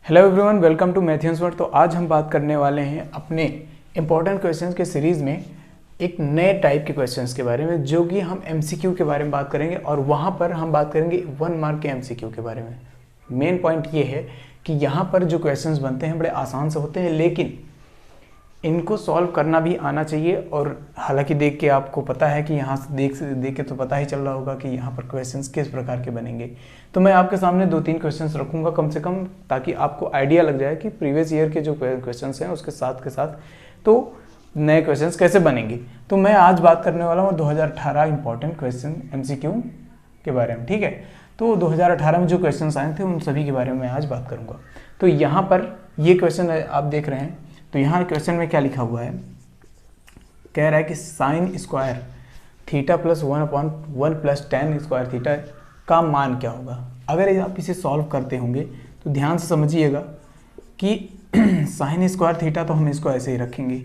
Hello everyone, welcome to Matthews word. तो आज हम बात करने वाले हैं अपने इंपॉर्टेंट क्वेश्चंस के सीरीज़ में एक नए टाइप के क्वेश्चंस के बारे में, जो कि हम एमसीक्यू के बारे में बात करेंगे और वहाँ पर हम बात करेंगे 1 मार्क के एमसीक्यू के बारे में। मेन पॉइंट ये है कि यहाँ पर जो क्वेश्चंस बनते हैं बड़े आसान से होते हैं, लेकिन इनको सॉल्व करना भी आना चाहिए। और हालांकि देख के आपको पता है कि यहाँ से देख के तो पता ही चल रहा होगा कि यहाँ पर क्वेश्चंस किस प्रकार के बनेंगे। तो मैं आपके सामने 2-3 क्वेश्चंस रखूँगा कम से कम, ताकि आपको आइडिया लग जाए कि प्रीवियस ईयर के जो क्वेश्चंस हैं उसके साथ के साथ तो नए क्वेश्चंस कैसे बनेंगे। तो मैं आज बात करने वाला हूँ 2018 इंपॉर्टेंट क्वेश्चन एमसीक्यू के बारे में, ठीक है। तो 2018 में जो क्वेश्चंस आए थे उन सभी के बारे में मैं आज बात करूँगा। तो यहाँ पर ये क्वेश्चन आप देख रहे हैं, तो यहाँ क्वेश्चन में क्या लिखा हुआ है, कह रहा है कि sine square theta plus 1/1 plus ten square theta का मान क्या होगा। अगर आप इसे सॉल्व करते होंगे तो ध्यान से समझिएगा कि साइन स्क्वायर थीटा तो हम इसको ऐसे ही रखेंगे,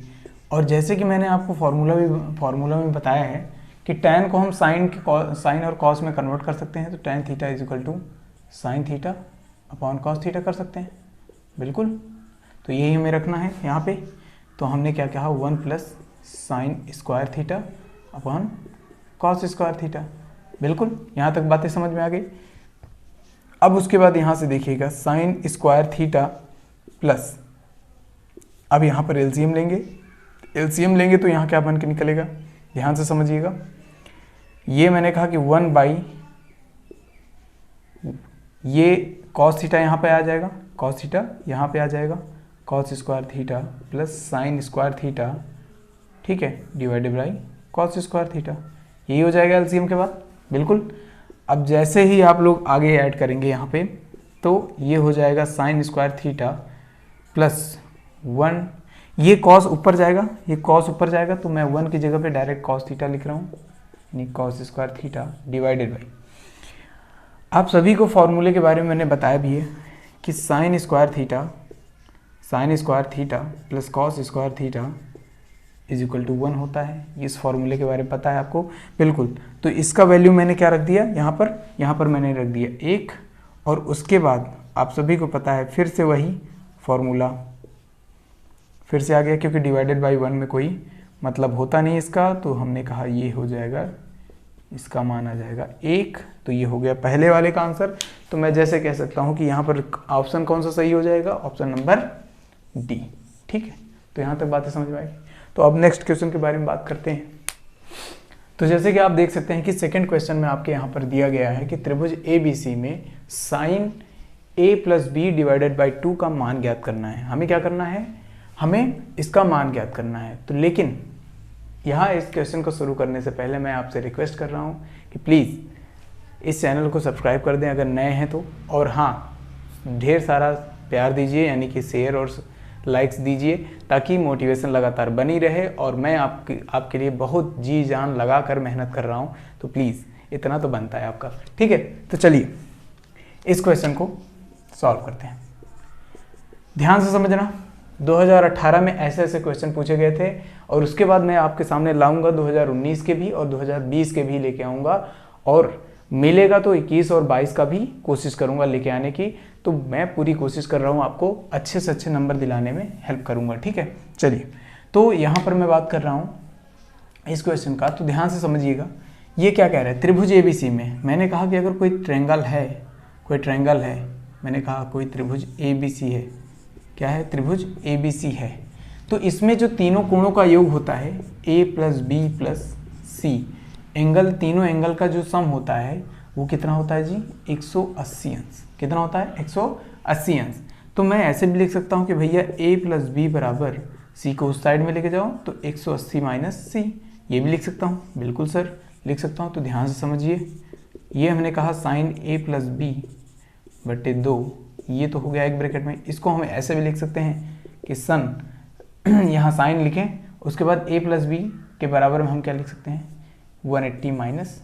और जैसे कि मैंने आपको फार्मूला में बताया है कि टेन को हम साइन और कॉस में कन्वर्ट कर सकते हैं। तो tan theta is equal to sine theta upon cos theta कर सकते हैं, बिल्कुल। तो यही हमें रखना है यहाँ पे। तो हमने क्या कहा, 1 plus sign square theta upon cos square theta, बिल्कुल। यहाँ तक बातें समझ में आ गई। अब उसके बाद यहाँ से देखिएगा साइन स्क्वायर थीटा प्लस, अब यहाँ पर एलसीएम लेंगे तो यहाँ क्या बन के निकलेगा, ध्यान से समझिएगा। ये मैंने कहा कि 1 बाई ये कॉस थीटा यहाँ पे आ जाएगा, कॉस थीटा यहाँ पे आ जाएगा, cos square theta plus sign square theta, ठीक है, divided by cos square theta. यही हो जाएगा एलसीएम के बाद, बिल्कुल। अब जैसे ही आप लोग आगे ऐड करेंगे यहाँ पे, तो ये हो जाएगा साइन स्क्वायर थीटा प्लस 1, ये कॉस ऊपर जाएगा, तो मैं 1 की जगह पे डायरेक्ट कॉस थीटा लिख रहा हूँ, यानी cos square theta divided by, आप सभी को फॉर्मूले के बारे में मैंने बताया भी है कि sine square theta plus cos square theta is equal to 1 होता है। इस फॉर्मूले के बारे में पता है आपको, बिल्कुल। तो इसका वैल्यू मैंने क्या रख दिया यहाँ पर मैंने रख दिया 1, और उसके बाद आप सभी को पता है फिर से वही फॉर्मूला फिर से आ गया, क्योंकि डिवाइडेड बाई 1 में कोई मतलब होता नहीं इसका। तो हमने कहा ये हो जाएगा, इसका मान आ जाएगा 1। तो ये हो गया पहले वाले का आंसर। तो मैं जैसे कह सकता हूँ कि यहाँ पर ऑप्शन कौन सा सही हो जाएगा, ऑप्शन नंबर डी, ठीक है। तो यहाँ तक बातें समझ में आएगी। तो अब नेक्स्ट क्वेश्चन के बारे में बात करते हैं। तो जैसे कि आप देख सकते हैं कि सेकंड क्वेश्चन में आपके यहाँ पर दिया गया है कि त्रिभुज ABC में sine A plus B divided by 2 का मान ज्ञात करना है। हमें क्या करना है, हमें इसका मान ज्ञात करना है। तो लेकिन यहाँ इस क्वेश्चन को शुरू करने से पहले मैं आपसे रिक्वेस्ट कर रहा हूँ कि प्लीज़ इस चैनल को सब्सक्राइब कर दें अगर नए हैं तो, और हाँ, ढेर सारा प्यार दीजिए, यानी कि शेयर और लाइक्स दीजिए, ताकि मोटिवेशन लगातार बनी रहे। और मैं आपके लिए बहुत जी जान लगा कर मेहनत कर रहा हूँ, तो प्लीज़ इतना तो बनता है आपका, ठीक है। तो चलिए इस क्वेश्चन को सॉल्व करते हैं। ध्यान से समझना, 2018 में ऐसे क्वेश्चन पूछे गए थे, और उसके बाद मैं आपके सामने लाऊंगा 2019 के भी और 2020 के भी लेके आऊँगा, और मिलेगा तो 21 और 22 का भी कोशिश करूंगा लेके आने की। तो मैं पूरी कोशिश कर रहा हूं आपको अच्छे से अच्छे नंबर दिलाने में हेल्प करूंगा, ठीक है। चलिए, तो यहाँ पर मैं बात कर रहा हूं इस क्वेश्चन का, तो ध्यान से समझिएगा। ये क्या कह रहा है, त्रिभुज ABC में मैंने कहा कि अगर कोई ट्रायंगल है, मैंने कहा कोई त्रिभुज ABC है, क्या है, त्रिभुज ABC है। तो इसमें जो तीनों कोणों का योग होता है A plus B plus C, angle, तीनों एंगल का जो सम होता है वो कितना होता है जी, 180 अंश। कितना होता है, 180 अंश। तो मैं ऐसे भी लिख सकता हूँ कि भैया A प्लस बी बराबर C को उस साइड में लेके जाओ तो 180 माइनस C, ये भी लिख सकता हूँ, बिल्कुल सर लिख सकता हूँ। तो ध्यान से समझिए, ये हमने कहा साइन A प्लस बी बटे 2, ये तो हो गया एक ब्रैकेट में। इसको हम ऐसे भी लिख सकते हैं कि सन यहाँ साइन लिखें, उसके बाद A प्लस बी के बराबर में हम क्या लिख सकते हैं, 180 माइनस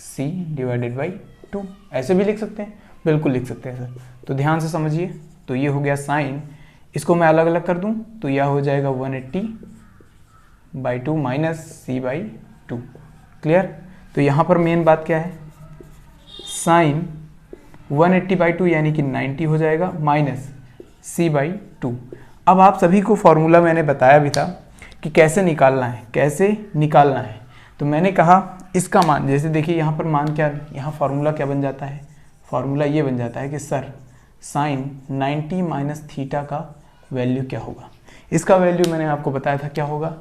C डिवाइडेड बाई 2, ऐसे भी लिख सकते हैं, बिल्कुल लिख सकते हैं सर। तो ध्यान से समझिए, तो ये हो गया साइन, इसको मैं अलग अलग कर दूं तो यह हो जाएगा 180 by 2 minus C by 2, clear. तो यहाँ पर मेन बात क्या है, साइन 180/2 यानी कि 90 हो जाएगा, माइनस c/2। अब आप सभी को फॉर्मूला मैंने बताया भी था कि कैसे निकालना है, कैसे निकालना है। तो मैंने कहा इसका मान, जैसे देखिए यहाँ पर मान क्या, यहाँ फॉर्मूला क्या बन जाता है, फॉर्मूला ये बन जाता है कि सर साइन 90 माइनस थीटा का वैल्यू क्या होगा। इसका वैल्यू मैंने आपको बताया था क्या होगा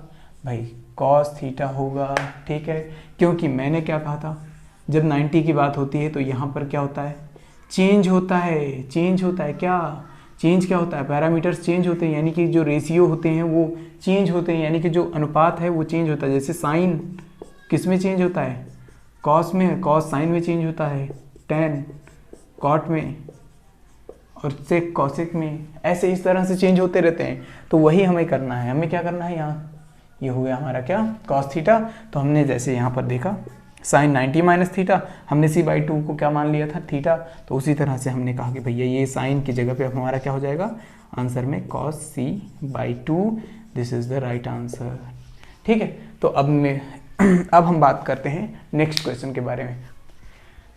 भाई, कॉस थीटा होगा, ठीक है। क्योंकि मैंने क्या कहा था, जब 90 की बात होती है तो यहाँ पर क्या होता है, चेंज होता है, चेंज होता है क्या, चेंज क्या होता है, पैरामीटर्स चेंज होते हैं, यानी कि जो रेशियो होते हैं वो चेंज होते हैं, यानी कि जो अनुपात है वो चेंज होता है। जैसे साइन किस में चेंज होता है, कॉस में, कॉस साइन में चेंज होता है, टेन कॉट में, और सेक कॉसेक में, ऐसे इस तरह से चेंज होते रहते हैं। तो वही हमें करना है, हमें क्या करना है, यहाँ ये हो गया हमारा क्या, कॉस थीटा। तो हमने जैसे यहाँ पर देखा साइन 90 माइनस थीटा, हमने c/2 को क्या मान लिया था, थीटा। तो उसी तरह से हमने कहा कि भैया ये साइन की जगह पे अब हमारा क्या हो जाएगा आंसर में, cos c/2, this is the right answer, ठीक है। तो अब हम बात करते हैं नेक्स्ट क्वेश्चन के बारे में।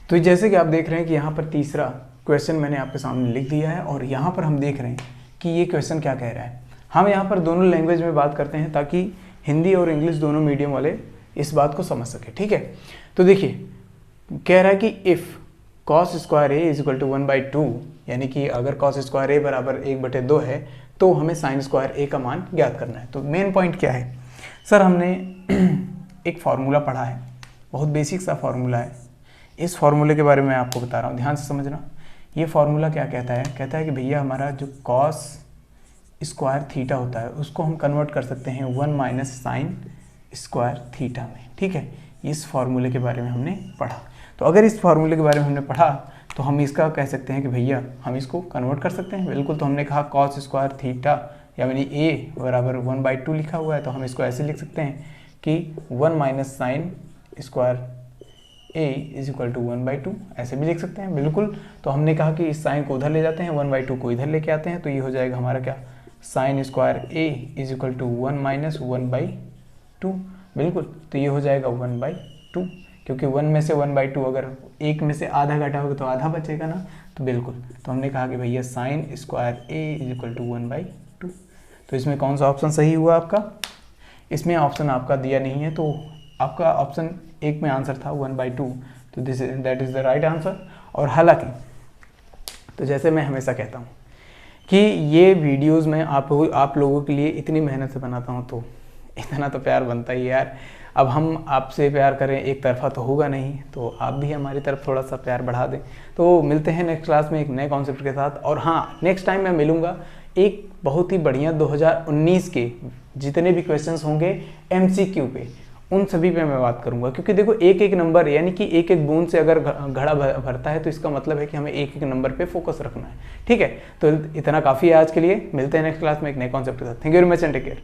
तो जैसे कि आप देख रहे हैं कि यहाँ पर तीसरा क्वेश्चन मैंने आपके सामने लिख दिया है, और यहाँ पर हम देख रहे हैं कि ये क्वेश्चन क्या कह रहा है। हम यहाँ पर दोनों लैंग्वेज में बात करते हैं ताकि हिंदी और इंग्लिश दोनों मीडियम वाले इस बात को समझ सके, ठीक है। तो देखिए कह रहा है कि if cos square A is equal to 1/2, यानी कि अगर cos स्क्वायर ए बराबर 1/2 है तो हमें साइन स्क्वायर ए का मान ज्ञात करना है। तो मेन पॉइंट क्या है सर, हमने एक फार्मूला पढ़ा है, बहुत बेसिक सा फार्मूला है। इस फार्मूले के बारे में आपको बता रहा हूँ, ध्यान से समझना। ये फार्मूला क्या कहता है, कहता है कि भैया हमारा जो cos स्क्वायर थीटा होता है उसको हम कन्वर्ट कर सकते हैं 1 माइनस साइन स्क्वायर थीटा में, ठीक है। इस फार्मूले के बारे में हमने पढ़ा। तो अगर इस फार्मूले के बारे में हमने पढ़ा तो हम इसका कह सकते हैं कि भैया हम इसको कन्वर्ट कर सकते हैं, बिल्कुल। तो हमने कहा cos स्क्वायर थीटा यानी a बराबर 1/2 लिखा हुआ है, तो हम इसको ऐसे लिख सकते हैं कि 1 minus sine square a is equal to 1/2, ऐसे भी लिख सकते हैं, बिल्कुल। तो हमने कहा कि इस साइन को उधर ले जाते हैं, 1/2 को इधर लेके आते हैं, तो ये हो जाएगा हमारा क्या, sine square a is equal to 1 minus 1/2, बिल्कुल। तो ये हो जाएगा 1/2, क्योंकि 1 में से 1/2 अगर एक में से आधा घटा होगा तो आधा बचेगा ना, तो बिल्कुल। तो हमने कहा कि भैया sine square a is equal to 1/2। तो इसमें कौन सा ऑप्शन सही हुआ आपका, इसमें ऑप्शन आपका दिया नहीं है, तो आपका ऑप्शन एक में आंसर था 1/2, तो that is the right answer. और हालांकि तो जैसे मैं हमेशा कहता हूँ कि ये वीडियोस में आप लोगों के लिए इतनी मेहनत से बनाता हूँ, तो इतना तो प्यार बनता ही यार। अब हम आपसे प्यार करें एक तरफा तो होगा नहीं, तो आप भी हमारी तरफ थोड़ा सा प्यार बढ़ा दें। तो मिलते हैं नेक्स्ट क्लास में एक नए कॉन्सेप्ट के साथ। और हाँ, नेक्स्ट टाइम मैं मिलूँगा एक बहुत ही बढ़िया 2019 के जितने भी क्वेश्चंस होंगे MCQ पे, उन सभी पे मैं बात करूंगा। क्योंकि देखो एक एक नंबर यानी कि एक एक बूंद से अगर घड़ा भरता है, तो इसका मतलब है कि हमें एक एक नंबर पे फोकस रखना है, ठीक है। तो इतना काफ़ी है आज के लिए, मिलते हैं नेक्स्ट क्लास में एक नए कॉन्सेप्ट के साथ। Thank you very much and take care.